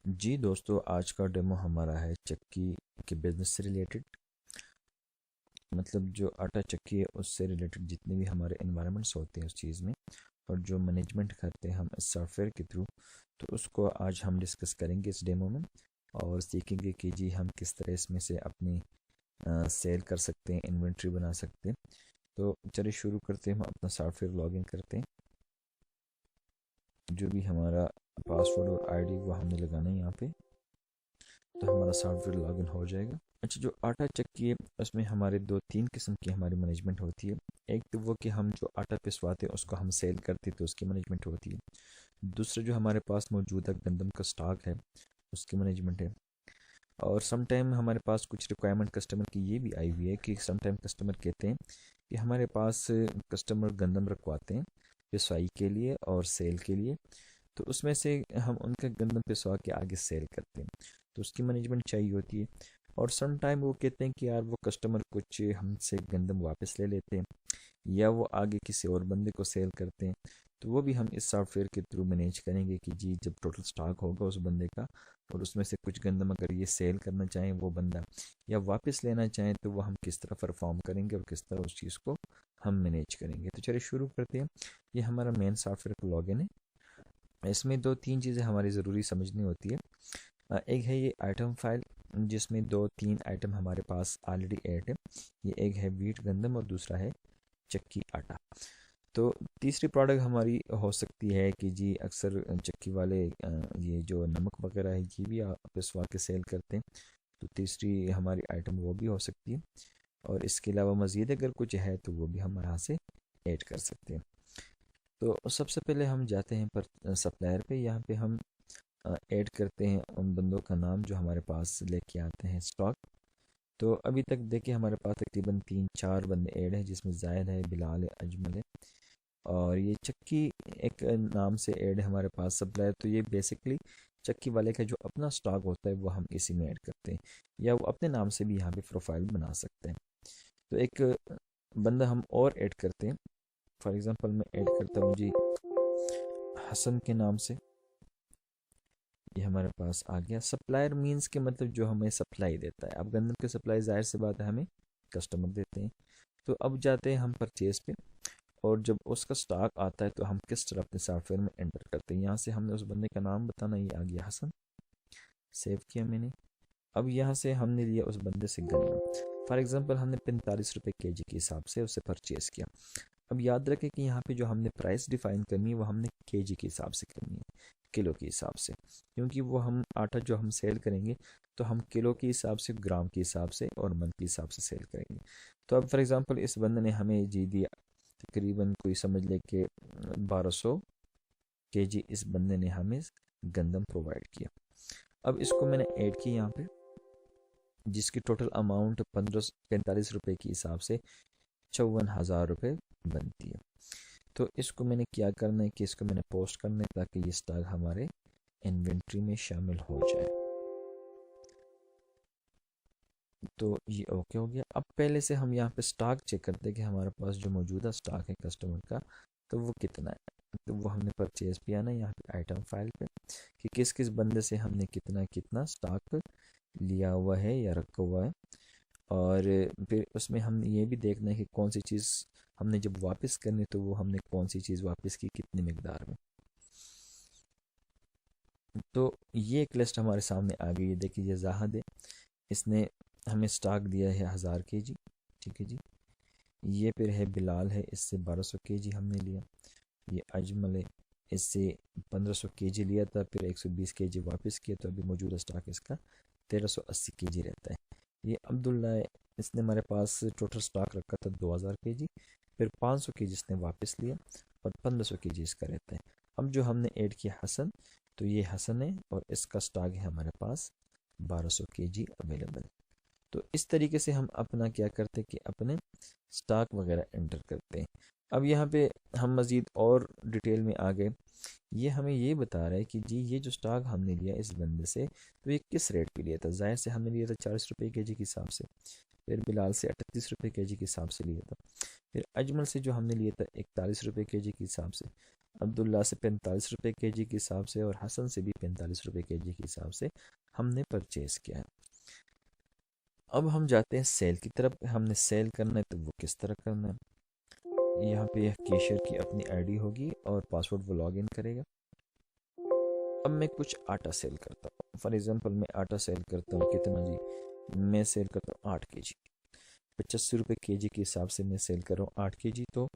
जी दोस्तों, आज का डेमो हमारा है चक्की के बिजनेस से रिलेटेड। मतलब जो आटा चक्की है उससे रिलेटेड जितने भी हमारे इन्वायरमेंट्स होते हैं उस चीज़ में, और जो मैनेजमेंट करते हैं हम इस सॉफ्टवेयर के थ्रू, तो उसको आज हम डिस्कस करेंगे इस डेमो में। और सीखेंगे कि जी हम किस तरह इसमें से अपनी सेल कर सकते हैं, इन्वेंट्री बना सकते हैं। तो चलिए शुरू करते हैं। हम अपना सॉफ्टवेयर लॉगिन करते हैं। जो भी हमारा पासवर्ड और आईडी वो हमने लगाना है यहाँ पे, तो हमारा सॉफ्टवेयर लॉगिन हो जाएगा। अच्छा, जो आटा चक्की है उसमें हमारे दो तीन किस्म की हमारी मैनेजमेंट होती है। एक तो वो कि हम जो आटा पिसवाते हैं उसको हम सेल करते हैं तो उसकी मैनेजमेंट होती है। दूसरा जो हमारे पास मौजूदा गंदम का स्टॉक है उसकी मैनेजमेंट है। और सम टाइम हमारे पास कुछ रिक्वायरमेंट कस्टमर की ये भी आई हुई है कि सम टाइम कस्टमर कहते हैं कि हमारे पास कस्टमर गंदम रखवाते हैं पिसवाई के लिए और सेल के लिए, तो उसमें से हम उनका गंदम पिसवा के आगे सेल करते हैं, तो उसकी मैनेजमेंट चाहिए होती है। और सम टाइम वो कहते हैं कि यार वो कस्टमर कुछ हमसे गंदम वापस ले लेते हैं या वो आगे किसी और बंदे को सेल करते हैं, तो वो भी हम इस सॉफ्टवेयर के थ्रू मैनेज करेंगे कि जी जब टोटल स्टॉक होगा उस बंदे का और उसमें से कुछ गंदम अगर ये सेल करना चाहें वो बंदा या वापस लेना चाहें, तो वो हम किस तरह परफॉर्म करेंगे और किस तरह उस चीज़ को हम मैनेज करेंगे। तो चलिए शुरू करते हैं। ये हमारा मेन सॉफ्टवेयर का लॉगिन है। इसमें दो तीन चीज़ें हमारी ज़रूरी समझनी होती है। एक है ये आइटम फाइल, जिसमें दो तीन आइटम हमारे पास ऑलरेडी ऐड है। ये एक है वीट गंदम और दूसरा है चक्की आटा। तो तीसरी प्रोडक्ट हमारी हो सकती है कि जी अक्सर चक्की वाले ये जो नमक वगैरह है ये भी पिसवा के सेल करते हैं, तो तीसरी हमारी आइटम वो भी हो सकती है। और इसके अलावा मज़ीद अगर कुछ है तो वो भी हम यहाँ से ऐड कर सकते हैं। तो सबसे पहले हम जाते हैं पर सप्लायर पे। यहाँ पे हम ऐड करते हैं उन बंदों का नाम जो हमारे पास लेके आते हैं स्टॉक। तो अभी तक देखिए हमारे पास तकरीबन तीन चार बंदे ऐड हैं, जिसमें जायद है, बिलाल है, अजमल है और ये चक्की एक नाम से ऐड है हमारे पास सप्लायर। तो ये बेसिकली चक्की वाले का जो अपना स्टॉक होता है वो हम इसी में ऐड करते हैं, या वो अपने नाम से भी यहाँ पे प्रोफाइल बना सकते हैं। तो एक बंदा हम और ऐड करते हैं। फॉर एग्जांपल मैं ऐड करता हूँ जी हसन के नाम से। ये हमारे पास आ गया। सप्लायर मींस के मतलब जो हमें सप्लाई देता है। अब गंदम की सप्लाई जाहिर सी बात है हमें कस्टमर देते हैं। तो अब जाते हैं हम परचेज पे, और जब उसका स्टॉक आता है तो हम किस तरह अपने सॉफ्टवेयर में एंटर करते हैं। यहाँ से हमने उस बंदे का नाम बताना, ये आ गया हसन, सेव किया मैंने। अब यहाँ से हमने लिया उस बंदे से गंदम। फॉर एग्जांपल हमने 45 रुपये केजी के हिसाब से उसे परचेज़ किया। अब याद रखें कि यहाँ पे जो हमने प्राइस डिफाइन करनी है वो हमने केजी के हिसाब से करनी है, किलो के हिसाब से, क्योंकि वो हम आटा जो हम सेल करेंगे तो हम किलो के हिसाब से, ग्राम के हिसाब से और मन के हिसाब से सेल करेंगे। तो अब फॉर एग्जांपल इस बंदे ने हमें जी दिया तकरीबन, कोई समझ ले कि 1200 केजी इस बंदे ने हमें गंदम प्रोवाइड किया। अब इसको मैंने ऐड किया यहाँ पे, जिसकी टोटल अमाउंट 45 रुपये के हिसाब से 54,000 रुपये बनती है। तो इसको मैंने क्या करना है कि इसको मैंने पोस्ट करना है ताकि ये स्टॉक हमारे इन्वेंट्री में शामिल हो जाए। तो ये ओके हो गया। अब पहले से हम यहाँ पे स्टॉक चेक करते हैं कि हमारे पास जो मौजूदा स्टॉक है कस्टमर का, तो वो कितना है। तो वो हमने परचेज भी आना है यहाँ पे आइटम फाइल पे, कि किस किस बंदे से हमने कितना कितना स्टॉक लिया हुआ है या रखा हुआ है। और फिर उसमें हम ये भी देखना है कि कौन सी चीज़ हमने जब वापस करनी, तो वो हमने कौन सी चीज़ वापस की, कितनी मकदार में। तो ये एक लिस्ट हमारे सामने आ गई है। देखिए ये जाहद है, इसने हमें स्टॉक दिया है 1000 केजी। ठीक है जी। ये फिर है बिलाल है, इससे 1200 केजी हमने लिया। ये अजमल है, इससे 1500 केजी लिया था, फिर 120 केजी वापस किया, तो अभी मौजूदा स्टॉक इसका 1380 केजी रहता है। ये अब्दुल्ला है, इसने हमारे पास टोटल स्टॉक रखा था 2000 केजी, फिर 500 केजी इसने वापस लिया और 1500 केजी इसका रहता है। अब जो हमने ऐड किया हसन, तो ये हसन है और इसका स्टॉक है हमारे पास 1200 केजी अवेलेबल। तो इस तरीके से हम अपना क्या करते हैं कि अपने स्टॉक वगैरह एंटर करते हैं। अब यहाँ पे हम मज़ीद और डिटेल में आ गए। ये हमें ये बता रहा है कि जी ये जो स्टॉक हमने लिया इस बंदे से, तो ये किस रेट पे लिया था। जाहिर से हमने लिया था 40 रुपये केजी के हिसाब से, फिर बिलाल से 38 रुपये केजी के हिसाब से लिया था, फिर अजमल से जो हमने लिया था 41 रुपये केजी के हिसाब से, अब्दुल्ला से 45 रुपये केजी के हिसाब से और हसन से भी 45 रुपये केजी के हिसाब से हमने परचेज़ किया है। अब हम जाते हैं सेल की तरफ। हमने सेल करना है तो वो किस तरह करना है। यहाँ पे यह कैशियर की अपनी आईडी होगी और पासवर्ड वो लॉग इन करेगा। अब मैं कुछ आटा सेल करता हूँ। फॉर एग्जांपल मैं आटा सेल करता हूँ कितना जी, मैं सेल करता हूँ 8 केजी। 85 रुपये केजी के हिसाब से मैं सेल कर रहा हूँ 8 केजी, तो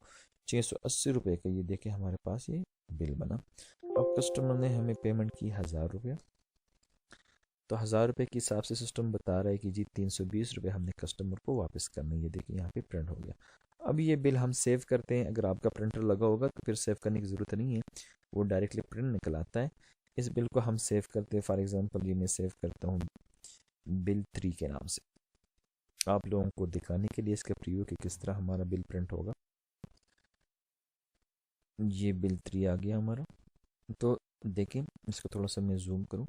680 रुपये का ये देखे हमारे पास ये बिल बना। अब कस्टमर ने हमें पेमेंट की 1000 रुपया, तो 1000 रुपये के हिसाब से सिस्टम बता रहा है कि जी 320 रुपये हमने कस्टमर को वापस करना है। ये देखिए यहाँ पे प्रिंट हो गया। अब ये बिल हम सेव करते हैं। अगर आपका प्रिंटर लगा होगा तो फिर सेव करने की ज़रूरत नहीं है, वो डायरेक्टली प्रिंट निकल आता है। इस बिल को हम सेव करते हैं। फॉर एग्जांपल ये मैं सेव करता हूँ बिल 3 के नाम से, आप लोगों को दिखाने के लिए इसका प्रीव्यू कि किस तरह हमारा बिल प्रिंट होगा। ये बिल 3 आ गया हमारा। तो देखें, इसको थोड़ा सा मैं जूम करूँ।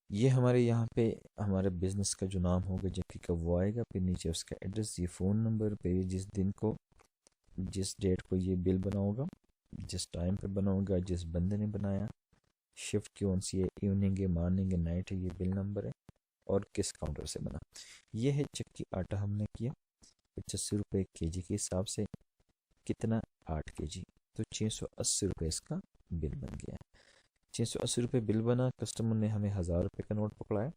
ये हमारे यहाँ पे हमारे बिज़नेस का जो नाम होगा जबकि का वो आएगा, फिर नीचे उसका एड्रेस, ये फ़ोन नंबर, फिर जिस दिन को, जिस डेट को ये बिल बना होगा, जिस टाइम पे बना होगा, जिस बंदे ने बनाया, शिफ्ट कौन सी है, इवनिंग है, मॉर्निंग है, नाइट है, ये बिल नंबर है, और किस काउंटर से बना। ये है चक्की आटा हमने किया 85 रुपये केजी के हिसाब से। कितना, 8 केजी, तो 680 रुपये इसका बिल बन गया है। 680 रुपये बिल बना। कस्टमर ने हमें 1000 रुपये का नोट पकड़ाया।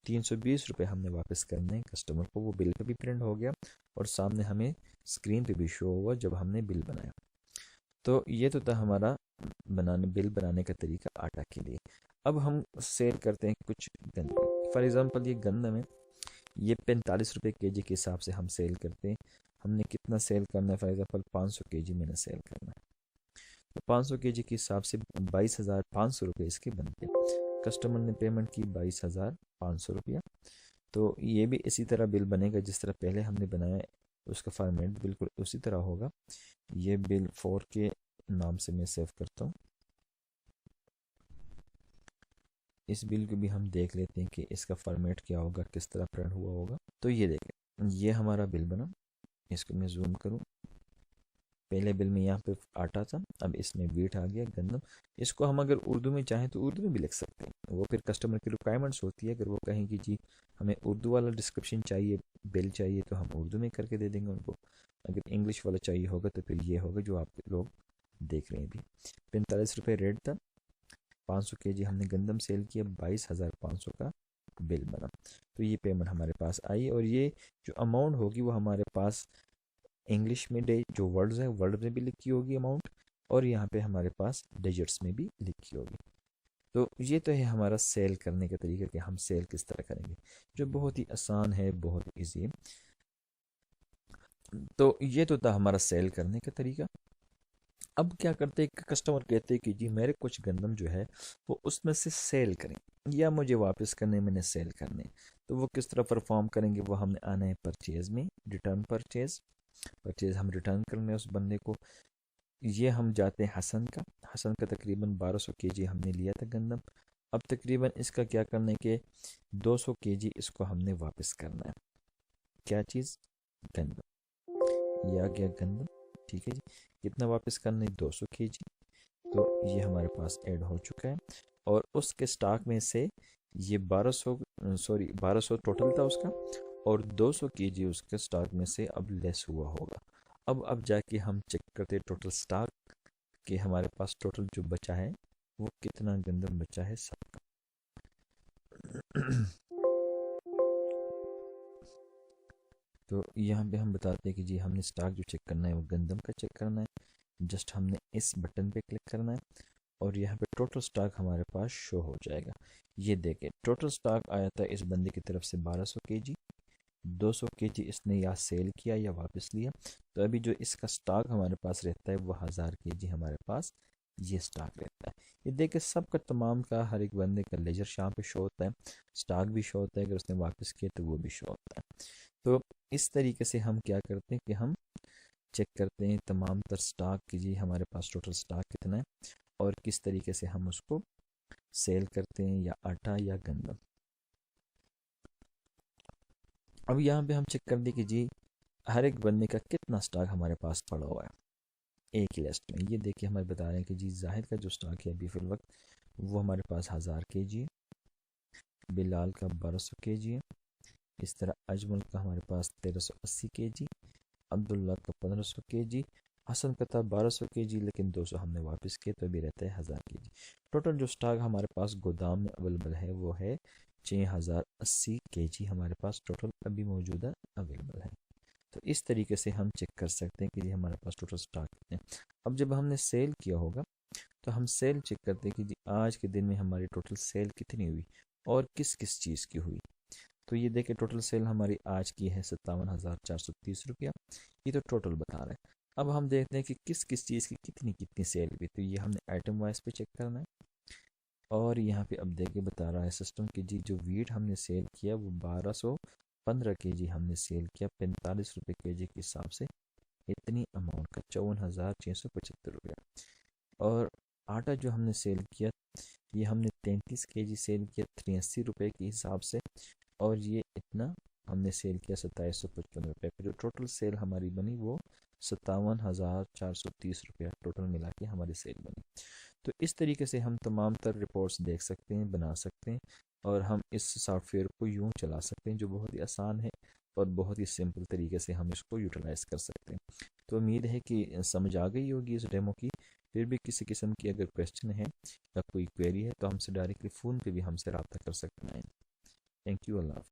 320 रुपये हमने वापस करने हैं कस्टमर को। वो बिल पे भी प्रिंट हो गया और सामने हमें स्क्रीन पे भी शो हुआ जब हमने बिल बनाया। तो ये तो था हमारा बिल बनाने का तरीका आटा के लिए। अब हम सेल करते हैं कुछ गंदम। फॉर एग्ज़ाम्पल ये गंदम है, ये 45 रुपये केजी के हिसाब से हम सेल करते हैं। हमने कितना सेल करना है, फॉर एग्ज़ाम्पल 500 केजी मैंने सेल करना है, तो 500 केजी के हिसाब से 22,500 रुपये इसके बनते हैं। कस्टमर ने पेमेंट की 22,500 रुपया। तो ये भी इसी तरह बिल बनेगा जिस तरह पहले हमने बनाया है, उसका फॉर्मेट बिल्कुल उसी तरह होगा। ये बिल 4 के नाम से मैं सेव करता हूँ। इस बिल को भी हम देख लेते हैं कि इसका फॉर्मेट क्या होगा, किस तरह प्रिंट हुआ होगा। तो ये देखें, ये हमारा बिल बना। इसको मैं जूम करूँ। पहले बिल में यहाँ पे आटा था, अब इसमें वीट आ गया, गंदम। इसको हम अगर उर्दू में चाहें तो उर्दू में भी लिख सकते हैं। वो फिर कस्टमर की रिक्वायरमेंट्स होती है। अगर वो कहें कि जी हमें उर्दू वाला डिस्क्रिप्शन चाहिए, बिल चाहिए, तो हम उर्दू में करके दे देंगे उनको। अगर इंग्लिश वाला चाहिए होगा तो फिर ये होगा जो आप लोग देख रहे हैं अभी। 45 रुपये रेट था। 500 केजी हमने गंदम सेल किया, 22,500 का बिल बना। तो ये पेमेंट हमारे पास आई और ये जो अमाउंट होगी वो हमारे पास इंग्लिश में जो वर्ड्स हैं वर्ड में भी लिखी होगी अमाउंट, और यहाँ पे हमारे पास डिजिट्स में भी लिखी होगी। तो ये तो है हमारा सेल करने का तरीका कि हम सेल किस तरह करेंगे, जो बहुत ही आसान है, बहुत ईजी है। तो ये तो था हमारा सेल करने का तरीका। अब क्या करते हैं, कस्टमर कहते हैं कि जी मेरे कुछ गंदम जो है वो उसमें से सेल करें या मुझे वापस करने, मैंने सेल करने। तो वो किस तरह परफॉर्म करेंगे, वो हमने आना है परचेज़ में, रिटर्न परचेज़ हम रिटर्न करने उस बंदे को। ये हम जाते हैं हसन का तकरीबन 1200 केजी हमने लिया था गंदम। अब तकरीबन इसका क्या करना है कि 200 केजी इसको हमने वापस करना है। क्या चीज़, गंदम। ये आ गया गंदम, ठीक है जी। कितना वापस करना है, 200 केजी। तो ये हमारे पास ऐड हो चुका है और उसके स्टॉक में से ये 1200 टोटल था उसका, और 200 केजी उसके स्टॉक में से अब लेस हुआ होगा। अब जाके हम चेक करते हैं टोटल स्टॉक कि हमारे पास टोटल जो बचा है वो कितना गंदम बचा है सबका। तो यहाँ पे हम बताते हैं कि जी हमने स्टॉक जो चेक करना है वो गंदम का चेक करना है। जस्ट हमने इस बटन पे क्लिक करना है और यहाँ पे टोटल स्टॉक हमारे पास शो हो जाएगा। ये देखें, टोटल स्टॉक आया था इस बंदे की तरफ से 1200 केजी। 200 केजी इसने या सेल किया या वापस लिया। तो अभी जो इसका स्टॉक हमारे पास रहता है वो 1000 केजी हमारे पास ये स्टॉक रहता है। ये देखे सबका तमाम का हर एक बंदे का लेजर शाम पे शो होता है, स्टॉक भी शो होता है, अगर उसने वापस किया तो वो भी शो होता है। तो इस तरीके से हम क्या करते हैं कि हम चेक करते हैं तमाम तर स्टॉक की जी हमारे पास टोटल स्टॉक कितना है और किस तरीके से हम उसको सेल करते हैं, या आटा या गंदम। अब यहाँ पे हम चेक कर दें कि जी हर एक बंदे का कितना स्टॉक हमारे पास पड़ा हुआ है। एक ही लिस्ट में। ये देखिए हमें बता रहे हैं कि जी जाहिद का जो स्टॉक है अभी फिल वक्त वो हमारे पास 1000 kg है, बिलाल का 1200 kg है, इस तरह अजमल का हमारे पास 1380 kg, अब्दुल्ला का 1500 kg, हसन का था 1200 kg लेकिन 200 हमने वापस किए तो अभी रहता है 1000 kg। टोटल जो स्टॉक हमारे पास गोदाम में अवेलेबल है वो है 6080 kg हमारे पास टोटल अभी मौजूदा अवेलेबल है। तो इस तरीके से हम चेक कर सकते हैं कि जी हमारे पास टोटल स्टॉक कितने हैं। अब जब हमने सेल किया होगा तो हम सेल चेक करते हैं कि जी आज के दिन में हमारी टोटल सेल कितनी हुई और किस किस चीज़ की हुई। तो ये देखिए टोटल सेल हमारी आज की है 57,430 रुपया, ये तो टोटल बता रहा है। अब हम देखते हैं कि किस किस चीज़ की कितनी कितनी सेल हुई, तो ये हमने आइटम वाइज पे चेक करना है। और यहाँ पे अब देखिए बता रहा है सिस्टम की जी जो वीट हमने सेल किया वो 1215 kg हमने सेल किया 45 रुपये kg के हिसाब से, इतनी अमाउंट का 54,675 रुपया। और आटा जो हमने सेल किया ये हमने 33 kg सेल किया 83 रुपये के हिसाब से, और ये इतना हमने सेल किया 2755 रुपये। फिर जो टोटल सेल हमारी बनी वो 57,430 रुपया टोटल मिला के हमारी सेल बनी। तो इस तरीके से हम तमाम तर रिपोर्ट्स देख सकते हैं, बना सकते हैं, और हम इस सॉफ्टवेयर को यूँ चला सकते हैं जो बहुत ही आसान है और बहुत ही सिंपल तरीके से हम इसको यूटिलाइज़ कर सकते हैं। तो उम्मीद है कि समझ आ गई होगी इस डेमो की। फिर भी किसी किस्म की अगर क्वेश्चन है या कोई क्वेरी है तो हमसे डायरेक्टली फ़ोन पे भी हमसे रब्ता कर सकते हैं। Thank you, Allah.